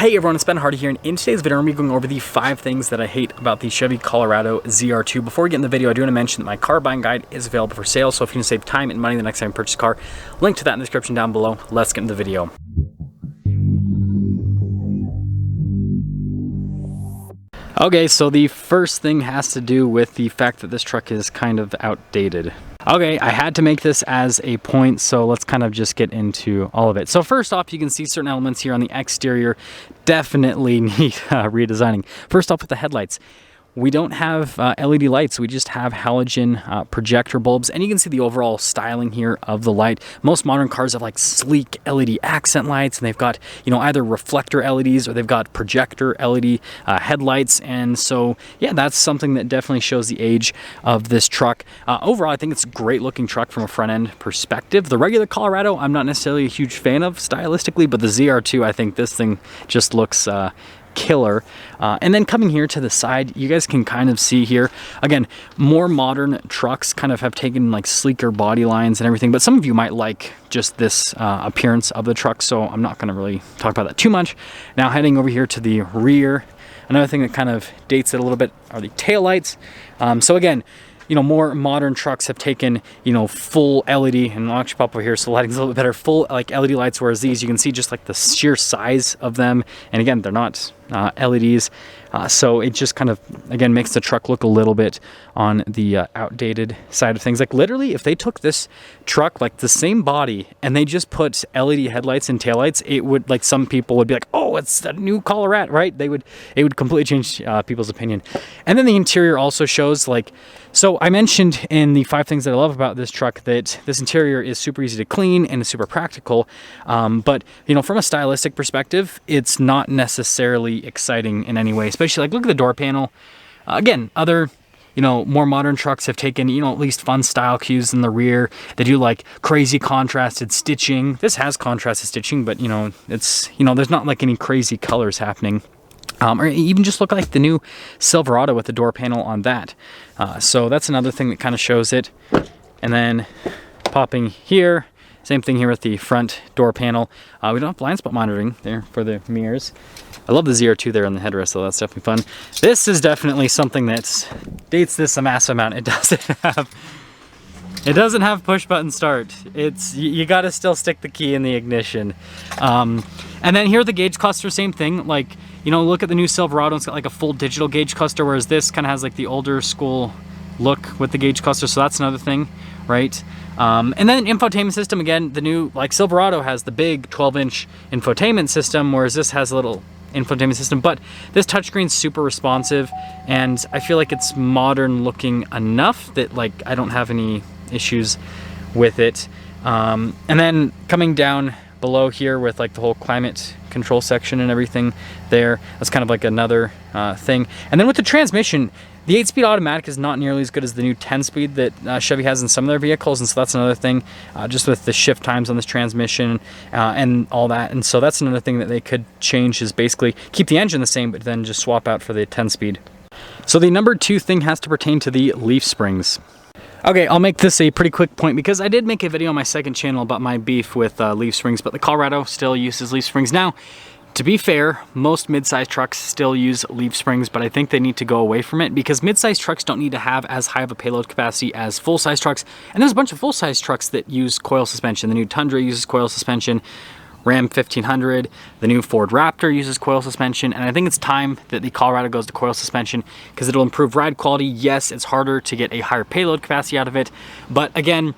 Hey everyone, it's Ben Hardy here, and in today's video I'm going to be going over the 5 things that I hate about the Chevy Colorado ZR2. Before we get in the video, I do want to mention that my car buying guide is available for sale, so if you want to save time and money the next time you purchase a car, link to that in the description down below. Let's get into the video. Okay, so the first thing has to do with the fact that this truck is kind of outdated. Okay, I had to make this as a point, so let's kind of just get into all of it. So first off, you can see certain elements here on the exterior definitely need redesigning. First off, with the headlights. We don't have LED lights, we just have halogen projector bulbs, and you can see the overall styling here of the light. Most modern cars have like sleek LED accent lights, and they've got, you know, either reflector LEDs or they've got projector LED headlights, and so yeah, that's something that definitely shows the age of this truck. Overall, I think it's a great looking truck from a front end perspective. The regular Colorado, I'm not necessarily a huge fan of stylistically, but the ZR2, I think this thing just looks killer. And then coming here to the side, you guys can kind of see here, again, more modern trucks kind of have taken like sleeker body lines and everything, but some of you might like just this appearance of the truck, so I'm not going to really talk about that too much. Now heading over here to the rear, another thing that kind of dates it a little bit are the taillights. So again, you know, more modern trucks have taken, you know, full LED, and I'll actually pop over here so the lighting's a little bit better, full like LED lights, whereas these, you can see just like the sheer size of them, and again, they're not LEDs, so it just kind of, again, makes the truck look a little bit on the outdated side of things. Like literally, if they took this truck, like the same body, and they just put LED headlights and taillights, it would, like, some people would be like, oh, it's a new Colorado, right? It would completely change people's opinion. And then the interior also shows, like, so I mentioned in the 5 things that I love about this truck that this interior is super easy to clean and is super practical, but you know, from a stylistic perspective, it's not necessarily exciting in any way, especially like, look at the door panel. Again, other, you know, more modern trucks have taken, you know, at least fun style cues in the rear. They do like crazy contrasted stitching. This has contrasted stitching, but you know, it's, you know, there's not like any crazy colors happening. Or even just look like the new Silverado with the door panel on that. So that's another thing that kind of shows it. And then popping here, same thing here with the front door panel. We don't have blind spot monitoring there for the mirrors. I love the ZR2 there on the headrest, so that's definitely fun. This is definitely something that dates this a massive amount. It doesn't have push button start. It's, you got to still stick the key in the ignition. And then here the gauge cluster, same thing. Like, you know, look at the new Silverado, it's got like a full digital gauge cluster, whereas this kind of has like the older school look with the gauge cluster, so that's another thing, right? And then infotainment system, again, the new, like, Silverado has the big 12-inch infotainment system, whereas this has a little infotainment system, but this touchscreen's super responsive, and I feel like it's modern looking enough that, like, I don't have any issues with it. And then coming down below here with like the whole climate control section and everything there, that's kind of like another thing. And then with the transmission, the 8-speed automatic is not nearly as good as the new 10-speed that Chevy has in some of their vehicles, and so that's another thing, just with the shift times on this transmission and all that. And so that's another thing that they could change, is basically keep the engine the same, but then just swap out for the 10-speed. So the number 2 thing has to pertain to the leaf springs. Okay, I'll make this a pretty quick point because I did make a video on my second channel about my beef with leaf springs, but the Colorado still uses leaf springs. Now, to be fair, most mid-size trucks still use leaf springs, but I think they need to go away from it because mid-size trucks don't need to have as high of a payload capacity as full-size trucks. And there's a bunch of full-size trucks that use coil suspension. The new Tundra uses coil suspension. Ram 1500, the new Ford Raptor uses coil suspension, and I think it's time that the Colorado goes to coil suspension because it'll improve ride quality. Yes, it's harder to get a higher payload capacity out of it, but again,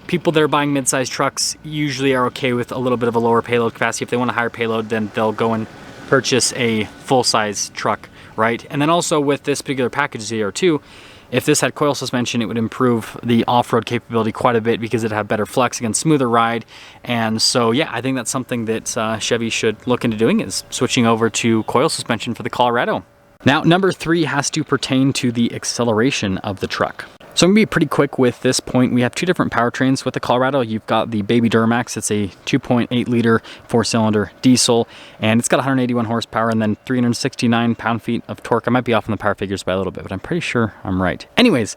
people that are buying mid-sized trucks usually are okay with a little bit of a lower payload capacity. If they want a higher payload, then they'll go and purchase a full-size truck, right? And then also with this particular package, ZR2, if this had coil suspension, it would improve the off-road capability quite a bit because it'd have better flex, again, smoother ride. And so, yeah, I think that's something that Chevy should look into doing, is switching over to coil suspension for the Colorado. Now, number 3 has to pertain to the acceleration of the truck. So I'm gonna be pretty quick with this point. We have 2 different powertrains with the Colorado. You've got the Baby Duramax. It's a 2.8 liter 4-cylinder diesel, and it's got 181 horsepower and then 369 pound-feet of torque. I might be off on the power figures by a little bit, but I'm pretty sure I'm right. Anyways,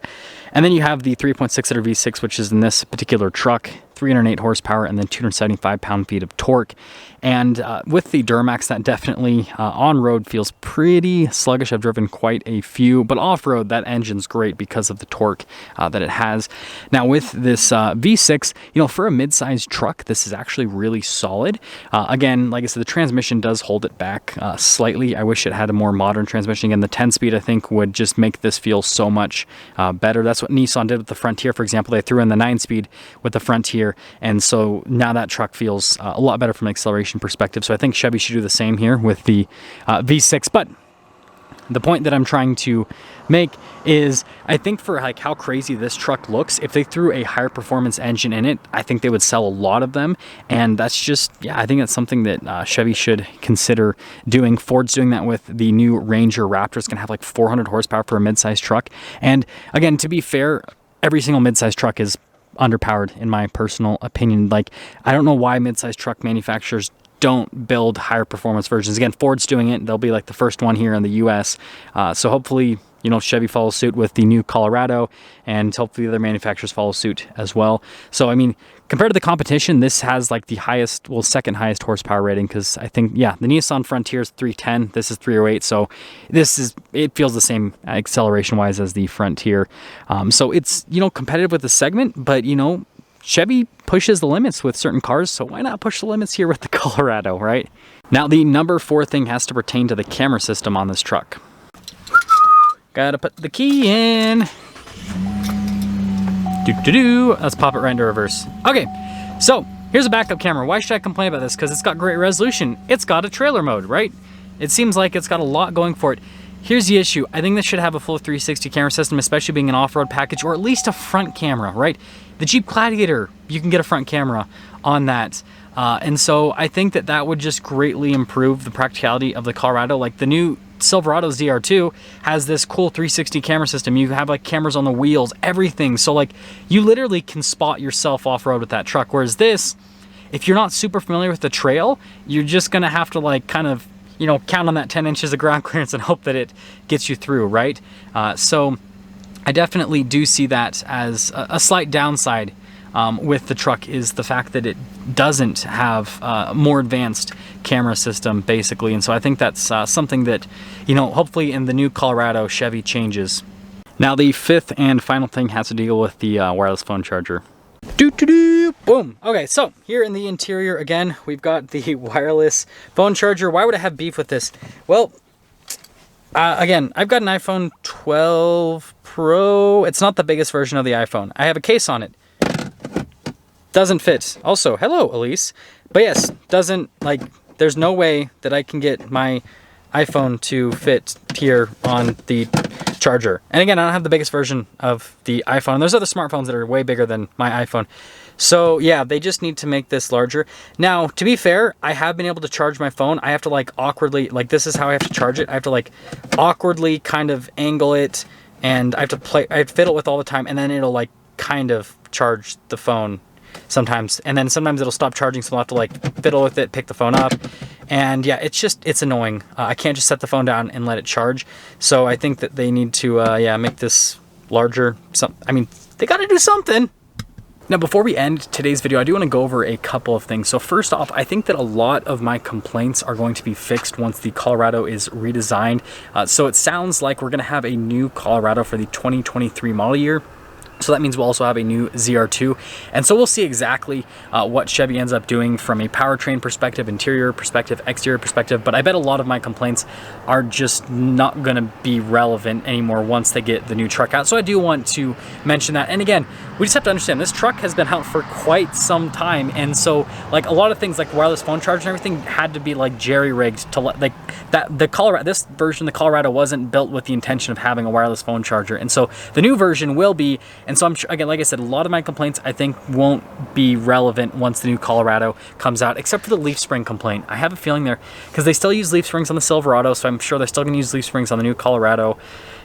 and then you have the 3.6 liter V6, which is in this particular truck, 308 horsepower and then 275 pound-feet of torque. And with the Duramax, that definitely on-road feels pretty sluggish. I've driven quite a few, but off-road, that engine's great because of the torque that it has. Now with this V6, you know, for a mid-sized truck, this is actually really solid. Again, like I said, the transmission does hold it back slightly. I wish it had a more modern transmission. Again, the 10-speed, I think, would just make this feel so much better. That's what Nissan did with the Frontier, for example. They threw in the 9-speed with the Frontier, and so now that truck feels a lot better from an acceleration perspective. So I think Chevy should do the same here with the V6. But the point that I'm trying to make is, I think for like how crazy this truck looks, if they threw a higher performance engine in it, I think they would sell a lot of them. And that's just, yeah, I think that's something that Chevy should consider doing. Ford's doing that with the new Ranger Raptor. It's gonna have like 400 horsepower for a mid-sized truck. And again, to be fair, every single mid-sized truck is underpowered in my personal opinion. Like, I don't know why mid-sized truck manufacturers don't build higher performance versions. Again, Ford's doing it. They'll be like the first one here in the US. So hopefully, you know, Chevy follows suit with the new Colorado, and hopefully other manufacturers follow suit as well. So, I mean, compared to the competition, this has like the highest, well, second highest horsepower rating, because I think, yeah, the Nissan Frontier is 310. This is 308. So this is, it feels the same acceleration wise as the Frontier. So it's, you know, competitive with the segment, but, you know, Chevy pushes the limits with certain cars, so why not push the limits here with the Colorado, right? Now, the number 4 thing has to pertain to the camera system on this truck. Gotta put the key in. Let's pop it right into reverse. Okay, so here's a backup camera. Why should I complain about this? Because it's got great resolution. It's got a trailer mode, right? It seems like it's got a lot going for it. Here's the issue. I think this should have a full 360 camera system, especially being an off-road package, or at least a front camera, right? The Jeep Gladiator, you can get a front camera on that. And so I think that that would just greatly improve the practicality of the Colorado. Like the new Silverado ZR2 has this cool 360 camera system. You have like cameras on the wheels, everything. So like you literally can spot yourself off-road with that truck. Whereas this, if you're not super familiar with the trail, you're just gonna have to like kind of, you know, count on that 10 inches of ground clearance and hope that it gets you through, right? So I definitely do see that as a slight downside with the truck, is the fact that it doesn't have a more advanced camera system, basically. And so I think that's something that, you know, hopefully in the new Colorado, Chevy changes. Now, the 5th and final thing has to deal with the wireless phone charger. Boom. Okay, so here in the interior, again, we've got the wireless phone charger. Why would I have beef with this? Well, again, I've got an iPhone 12 Pro. It's not the biggest version of the iPhone. I have a case on it. Doesn't fit. Also, hello, Elise. But yes, doesn't, like, there's no way that I can get my iPhone to fit here on the charger. And again, I don't have the biggest version of the iPhone. There's other smartphones that are way bigger than my iPhone. So yeah, they just need to make this larger. Now, to be fair, I have been able to charge my phone. I have to like awkwardly, like this is how I have to charge it. I have to like awkwardly kind of angle it, and I have to fiddle with all the time, and then it'll like kind of charge the phone sometimes, and then sometimes it'll stop charging, so I'll have to like fiddle with it, pick the phone up, and yeah, it's annoying. I can't just set the phone down and let it charge. So I think that they need to yeah, make this larger. I mean, they got to do something. Now, before we end today's video, I do want to go over a couple of things. So first off, I think that a lot of my complaints are going to be fixed once the Colorado is redesigned. So it sounds like we're going to have a new Colorado for the 2023 model year. So that means we'll also have a new ZR2. And so we'll see exactly what Chevy ends up doing from a powertrain perspective, interior perspective, exterior perspective. But I bet a lot of my complaints are just not going to be relevant anymore once they get the new truck out. So I do want to mention that. And again, we just have to understand this truck has been out for quite some time. And so like a lot of things like wireless phone charger and everything had to be like jerry-rigged to let, like that the Colorado, this version, the Colorado wasn't built with the intention of having a wireless phone charger. And so the new version will be. And so I'm sure, again, like I said, a lot of my complaints I think won't be relevant once the new Colorado comes out, except for the leaf spring complaint. I have a feeling there, because they still use leaf springs on the Silverado, so I'm sure they're still going to use leaf springs on the new Colorado.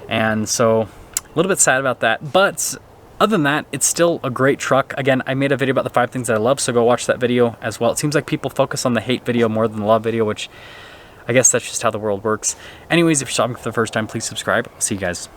And so a little bit sad about that. But other than that, it's still a great truck. Again, I made a video about the 5 things that I love, so go watch that video as well. It seems like people focus on the hate video more than the love video, which I guess that's just how the world works. Anyways, if you're shopping for the first time, please subscribe. I'll see you guys.